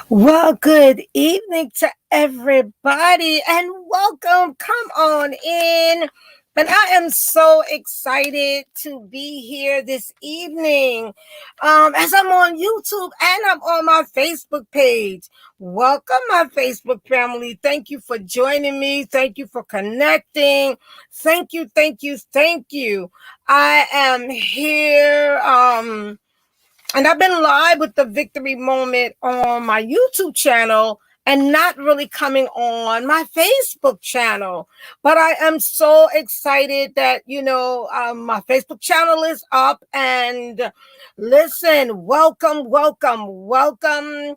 Well, good evening to everybody and welcome. Come on in. And I am so excited to be here this evening as I'm on YouTube and I'm on my Facebook page. Welcome, my Facebook family. Thank you for joining me. Thank you for connecting. Thank you, thank you, thank you. I am here. And I've been live with the victory moment on my YouTube channel and not really coming on my Facebook channel. But I am so excited that, my Facebook channel is up. And listen, welcome, welcome, welcome.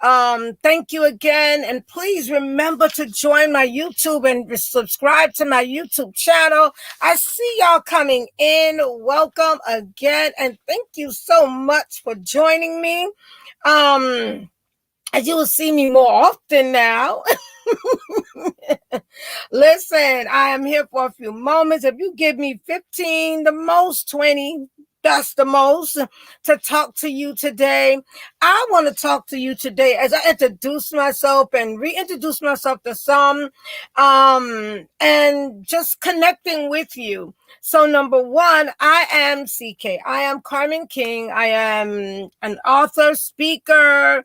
Thank you again. And please remember to join my YouTube and subscribe to my YouTube channel. I see y'all coming in. Welcome again. And thank you so much for joining me. As you will see me more often now. Listen, I am here for a few moments. If you give me 15, the most 20, that's the most to talk to you today. I want to talk to you today as I introduce myself and reintroduce myself to some, and just connecting with you. So number one, I am CK. I am Carmen King. I am an author, speaker,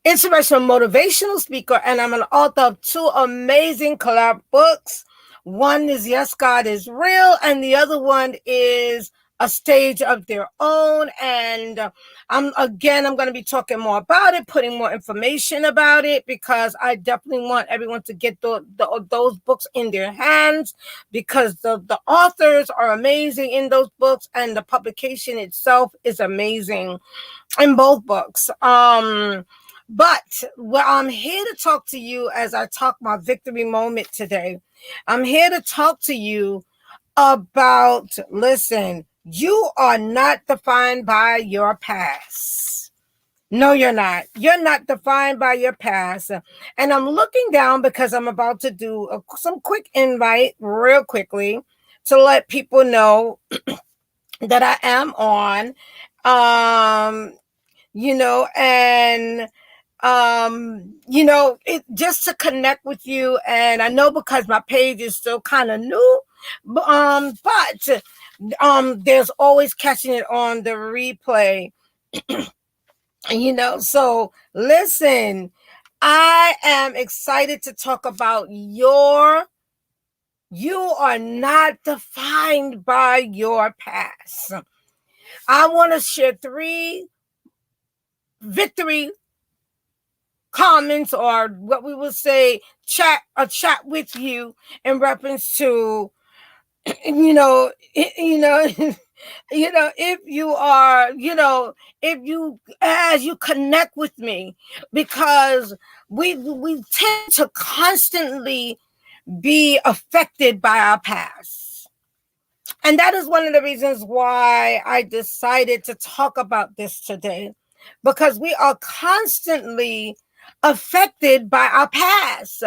inspirational motivational speaker, and I'm an author of two amazing collab books. One is Yes, God is Real, and the other one is A Stage of Their Own. And I'm going to be talking more about it, putting more information about it, because I definitely want everyone to get those books in their hands, because the authors are amazing in those books, and the publication itself is amazing in both books. But I'm here to talk to you as I talk my victory moment today. I'm here to talk to you about, listen, you are not defined by your past. No, you're not. You're not defined by your past. And I'm looking down because I'm about to do some quick invite real quickly to let people know that I am on, and just to connect with you. And I know because my page is still kind of new, but there's always catching it on the replay. So listen, I am excited to talk about you are not defined by your past. I want to share 3 victory comments, or what we will say chat with you in reference to if you are, if you, as you connect with me, because we tend to constantly be affected by our past. And that is one of the reasons why I decided to talk about this today, because we are constantly affected by our past.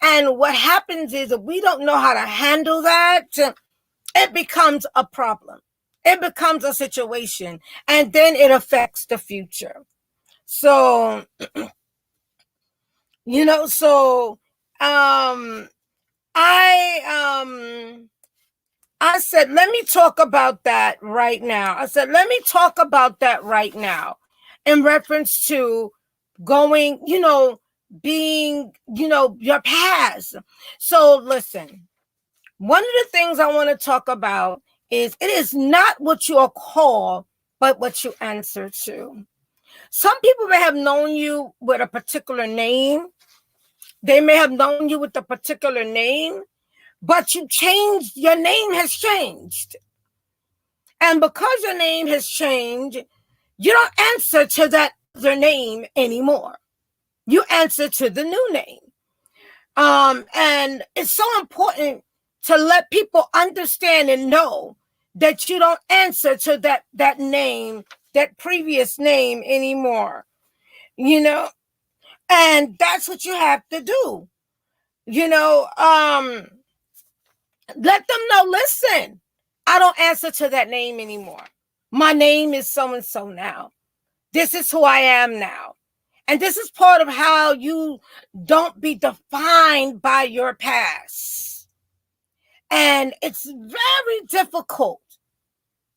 And what happens is, if we don't know how to handle that, it becomes a problem. It becomes a situation, and then it affects the future. So, I said, let me talk about that right now. In reference to going, being, your past. So listen, one of the things I want to talk about is, it is not what you are called, but what you answer to. Some people may have known you with a particular name. They may have known you with a particular name, but your name has changed. And because your name has changed, you don't answer to that other name anymore. You answer to the new name. And it's so important to let people understand and know that you don't answer to that name, that previous name anymore. And that's what you have to do. Let them know, listen, I don't answer to that name anymore. My name is so and so now. This is who I am now. And this is part of how you don't be defined by your past. And it's very difficult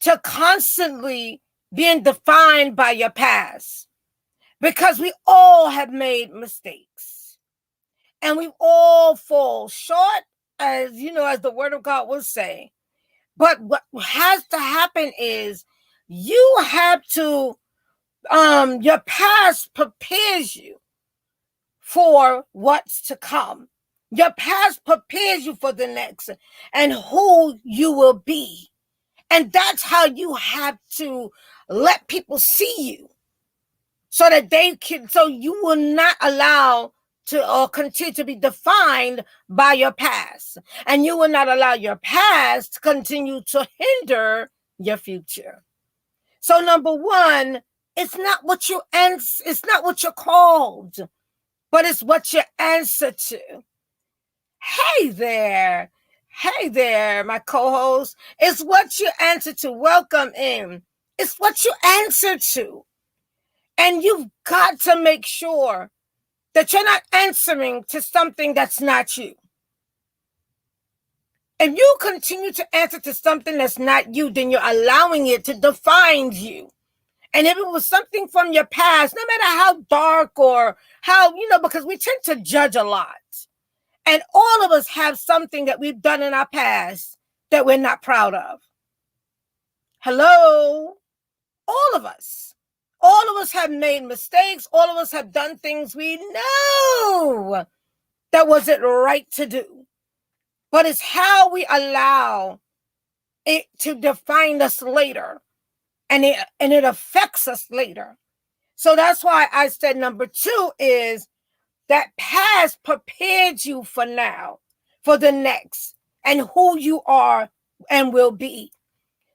to constantly being defined by your past, because we all have made mistakes and we all fall short, as you know, as the word of God will say. But what has to happen is you have to, your past prepares you for what's to come. Your past prepares you for the next and who you will be. And that's how you have to let people see you, so that they can, so you will not allow to or continue to be defined by your past. And you will not allow your past to continue to hinder your future. So number one, it's not what you it's not what you're called, but it's what you answer to. Hey there. Hey there, my co-host. It's what you answer to. Welcome in. It's what you answer to. And you've got to make sure that you're not answering to something that's not you. If you continue to answer to something that's not you, then you're allowing it to define you. And if it was something from your past, no matter how dark or how, because we tend to judge a lot. And all of us have something that we've done in our past that we're not proud of. Hello? All of us. All of us have made mistakes. All of us have done things we know that wasn't right to do. But it's how we allow it to define us later. And it affects us later. So that's why I said number two is that past prepared you for now, for the next, and who you are and will be.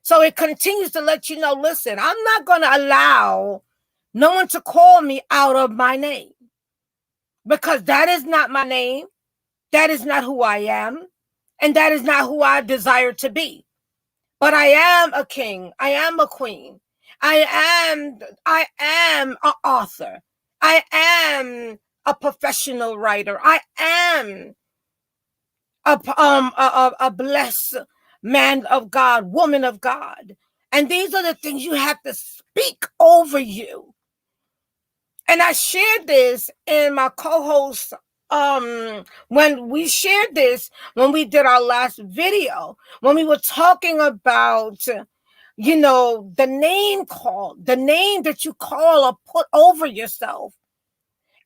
So it continues to let you know, listen, I'm not going to allow no one to call me out of my name, because that is not my name. That is not who I am. And that is not who I desire to be. But I am a king. I am a queen. I am an author. I am a professional writer. I am a blessed man of God, woman of God. And these are the things you have to speak over you. And I shared this in my co-host, when we shared this, when we did our last video, when we were talking about, the name call, the name that you call or put over yourself.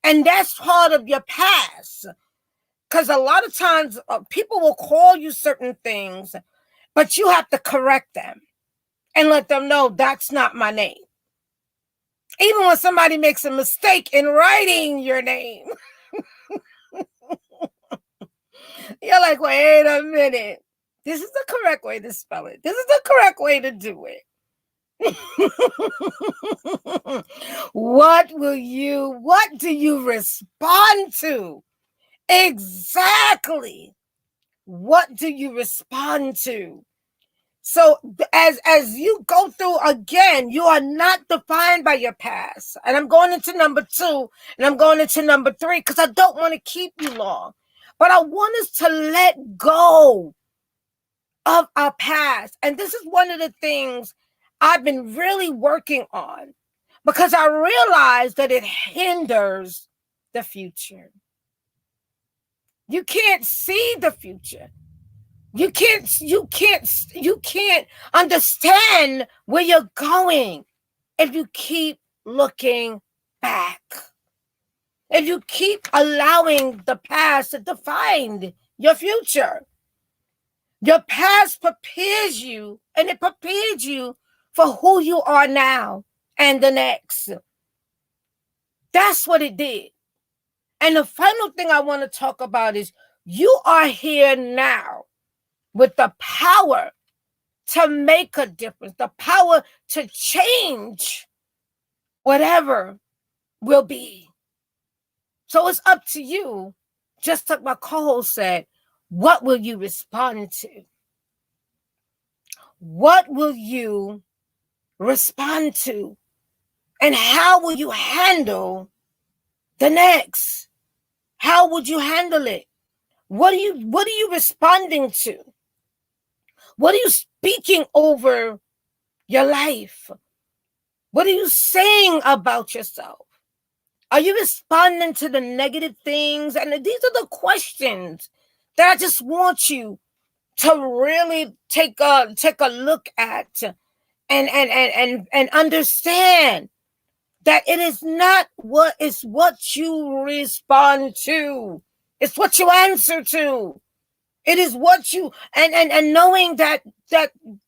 And that's part of your past. Because a lot of times people will call you certain things, but you have to correct them and let them know that's not my name. Even when somebody makes a mistake in writing your name, you're like, wait a minute. This is the correct way to spell it. This is the correct way to do it. What do you respond to? Exactly. What do you respond to? So as you go through again, you are not defined by your past. And I'm going into number two and I'm going into number three because I don't want to keep you long. But I want us to let go of our past. And this is one of the things I've been really working on, because I realize that it hinders the future. You can't see the future. You can't understand where you're going if you keep looking back. If you keep allowing the past to define your future. Your past prepares you, and it prepared you for who you are now and the next. That's what it did. And the final thing I want to talk about is you are here now with the power to make a difference, the power to change whatever will be. So it's up to you, just like my co-host said, what will you respond to? What will you respond to? And how will you handle the next? How would you handle it? What are you responding to? What are you speaking over your life? What are you saying about yourself? Are you responding to the negative things? And these are the questions that I just want you to really take a look at and understand that it is not what is what you respond to. It's what you answer to. It is what you and knowing that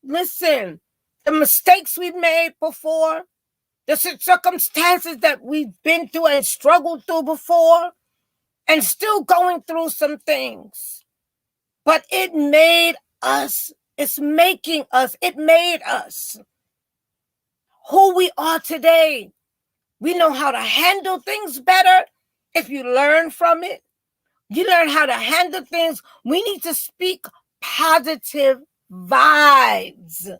listen, the mistakes we've made before, the circumstances that we've been through and struggled through before, and still going through some things. But it made us, it's making us, it made us who we are today. We know how to handle things better if you learn from it. You learn how to handle things. We need to speak positive vibes.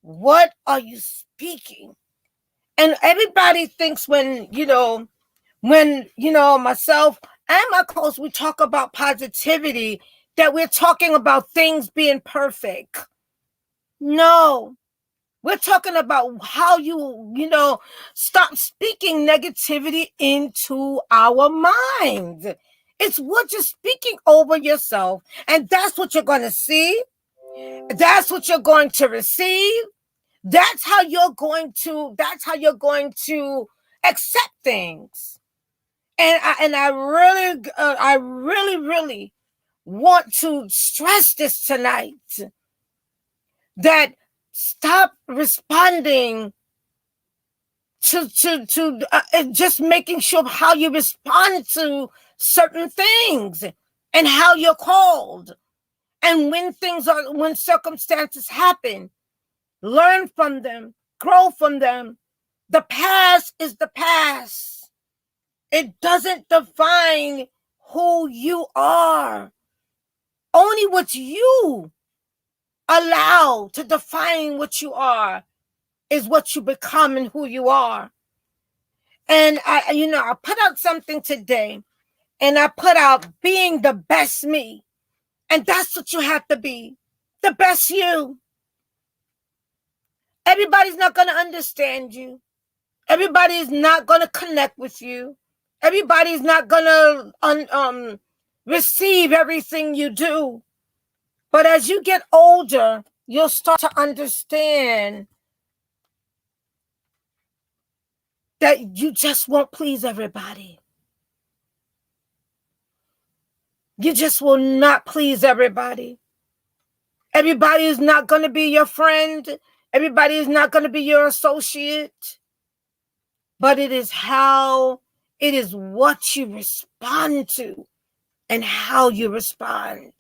What are you speaking? And everybody thinks when myself and my co-host, we talk about positivity, that we're talking about things being perfect. No, we're talking about how you stop speaking negativity into our minds. It's what you're speaking over yourself. And that's what you're going to see. That's what you're going to receive. That's how you're going to accept things. And I really want to stress this tonight, that stop responding to just making sure how you respond to certain things and how you're called. And when circumstances happen, learn from them, grow from them. The past is the past. It doesn't define who you are. Only what you allow to define what you are is what you become and who you are. And I put out something today, and I put out being the best me. And that's what you have to be, the best you. Everybody's not going to understand you. Everybody is not going to connect with you. Everybody's not going to receive everything you do. But as you get older, you'll start to understand that you just won't please everybody. You just will not please everybody. Everybody is not going to be your friend. Everybody is not going to be your associate. But it is what you respond to and how you respond.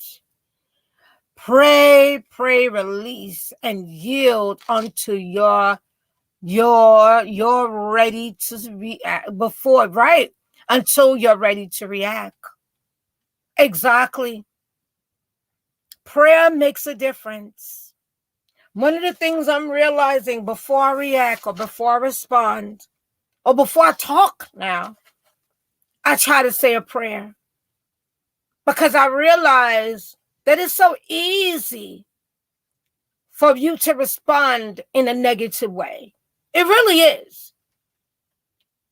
Pray, release, and yield unto you're ready to react before, right? Until you're ready to react. Exactly. Prayer makes a difference. One of the things I'm realizing before I react or before I respond or before I talk now, I try to say a prayer, because I realize that it's so easy for you to respond in a negative way. It really is.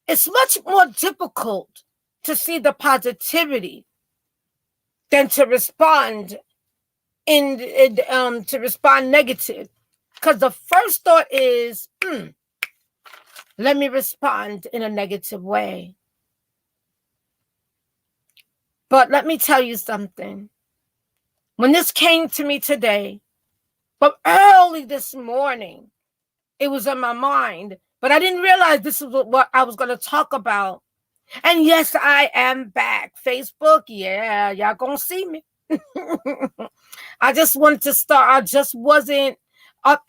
It's much more difficult to see the positivity than to respond to respond negative. Because the first thought is, let me respond in a negative way. But let me tell you something. When this came to me today, but early this morning, it was in my mind, but I didn't realize this is what I was going to talk about. And yes, I am back. Facebook, yeah, y'all gonna see me. I just wanted to start. I just wasn't up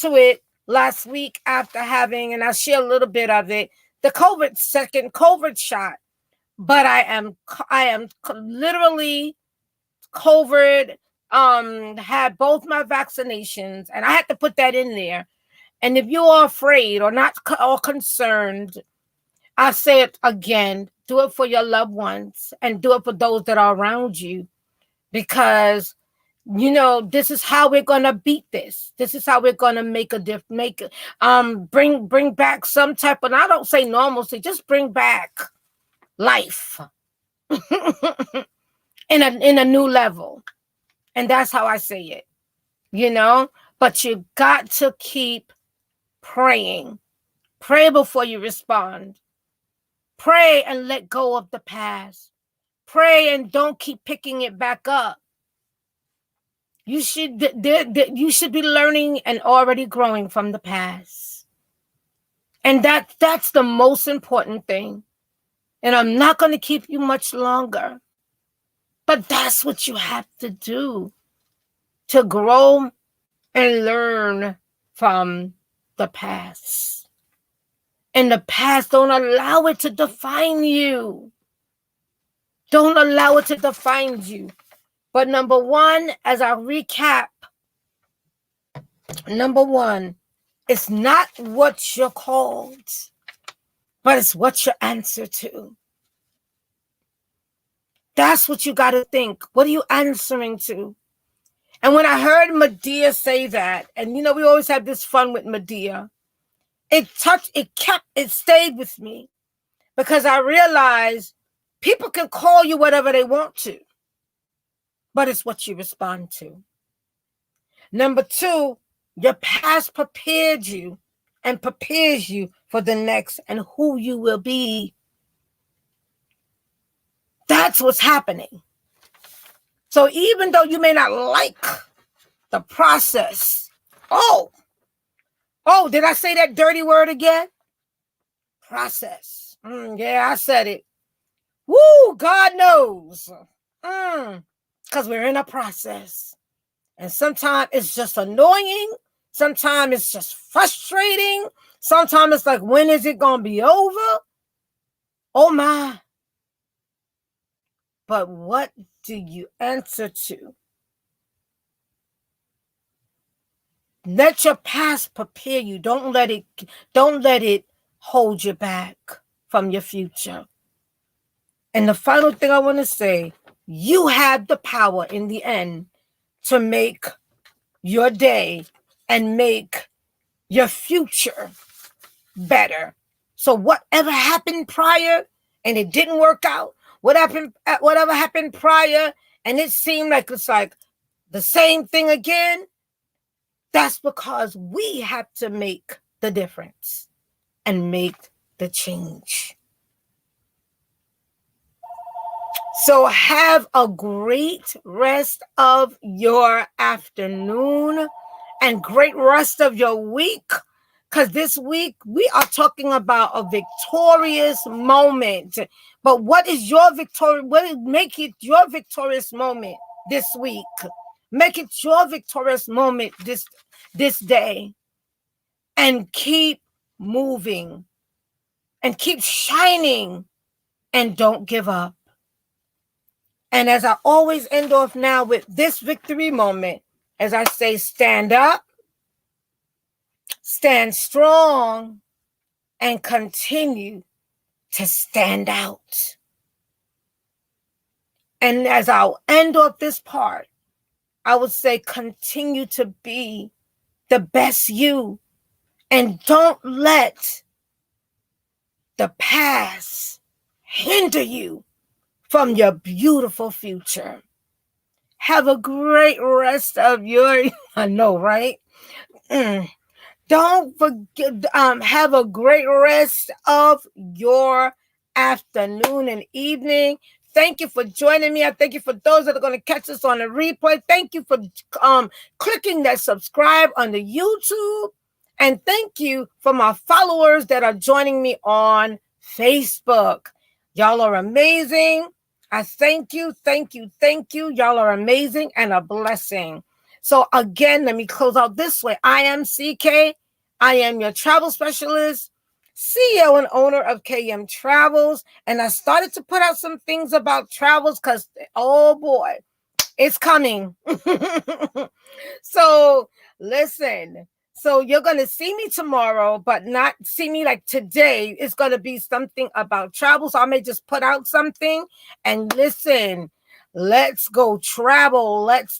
to it last week after having, and I'll share a little bit of it, the second COVID shot. But I am literally COVID, had both my vaccinations, and I had to put that in there. And if you are afraid or not or concerned, I say it again, do it for your loved ones and do it for those that are around you, because this is how we're gonna beat this. This is how we're gonna make a bring back some type of, I don't say normalcy, just bring back life in a new level. And that's how I say it, but you got to keep praying. Pray before you respond. Pray and let go of the past. Pray and don't keep picking it back up. You should be learning and already growing from the past. And that's the most important thing. And I'm not going to keep you much longer. But that's what you have to do to grow and learn from the past. And the past, don't allow it to define you. Don't allow it to define you. But number one, as I recap, number one, it's not what you're called, but it's what you answer to. That's what you got to think. What are you answering to? And when I heard Madea say that, and we always have this fun with Madea, it stayed with me, because I realized people can call you whatever they want to, but it's what you respond to. Number two, your past prepared you and prepares you for the next and who you will be. That's what's happening. So even though you may not like the process, oh, did I say that dirty word again? Process. Yeah, I said it. Woo, God knows. Because we're in a process. And sometimes it's just annoying. Sometimes it's just frustrating. Sometimes it's like, when is it going to be over? Oh, my. But what do you answer to? Let your past prepare you. Don't let it hold you back from your future. And the final thing I want to say, you have the power in the end to make your day and make your future better. So whatever happened prior and it didn't work out, whatever happened prior and it seemed like it's like the same thing again, that's because we have to make the difference and make the change. So have a great rest of your afternoon and great rest of your week. Because this week we are talking about a victorious moment. But what is your victory? Make it your victorious moment this week. Make it your victorious moment this day. And keep moving. And keep shining. And don't give up. And as I always end off now with this victory moment, as I say, stand up, stand strong, and continue to stand out. And as I'll end off this part, I would say continue to be the best you, and don't let the past hinder you from your beautiful future. Have a great rest of your, I know, right? Don't forget, have a great rest of your afternoon and evening. Thank you for joining me. I thank you for those that are going to catch us on the replay. Thank you for clicking that subscribe on the YouTube. And thank you for my followers that are joining me on Facebook. Y'all are amazing. I thank you. Y'all are amazing and a blessing. So again, let me close out this way. I am CK. I am your travel specialist, CEO and owner of KM Travels. And I started to put out some things about travels because, oh boy, it's coming. So listen, So you're going to see me tomorrow, but not see me like today. It's going to be something about travel. So I may just put out something and listen, let's go travel. Let's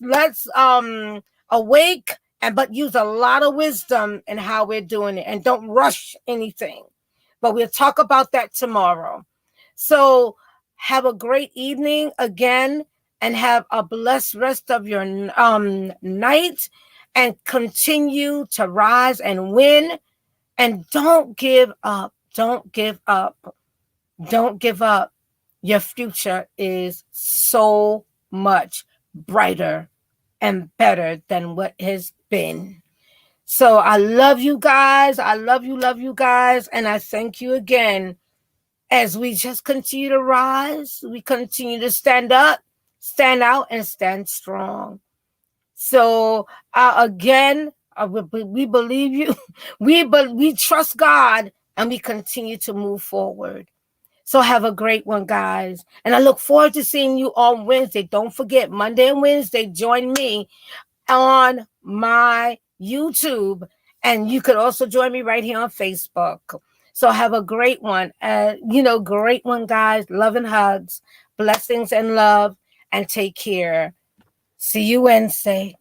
awake and but use a lot of wisdom in how we're doing it and don't rush anything. But we'll talk about that tomorrow. So have a great evening again and have a blessed rest of your night and continue to rise and win. And don't give up. Don't give up. Don't give up. Your future is so much brighter and better than what has been. So I love you guys. I love you guys. And I thank you again as we just continue to rise. We continue to stand up, stand out, and stand strong. So again, we believe you. We trust God, and we continue to move forward. So have a great one, guys. And I look forward to seeing you on Wednesday. Don't forget, Monday and Wednesday, join me on my YouTube. And you could also join me right here on Facebook. So have a great one. Great one, guys. Love and hugs, blessings and love, and take care. See you Wednesday.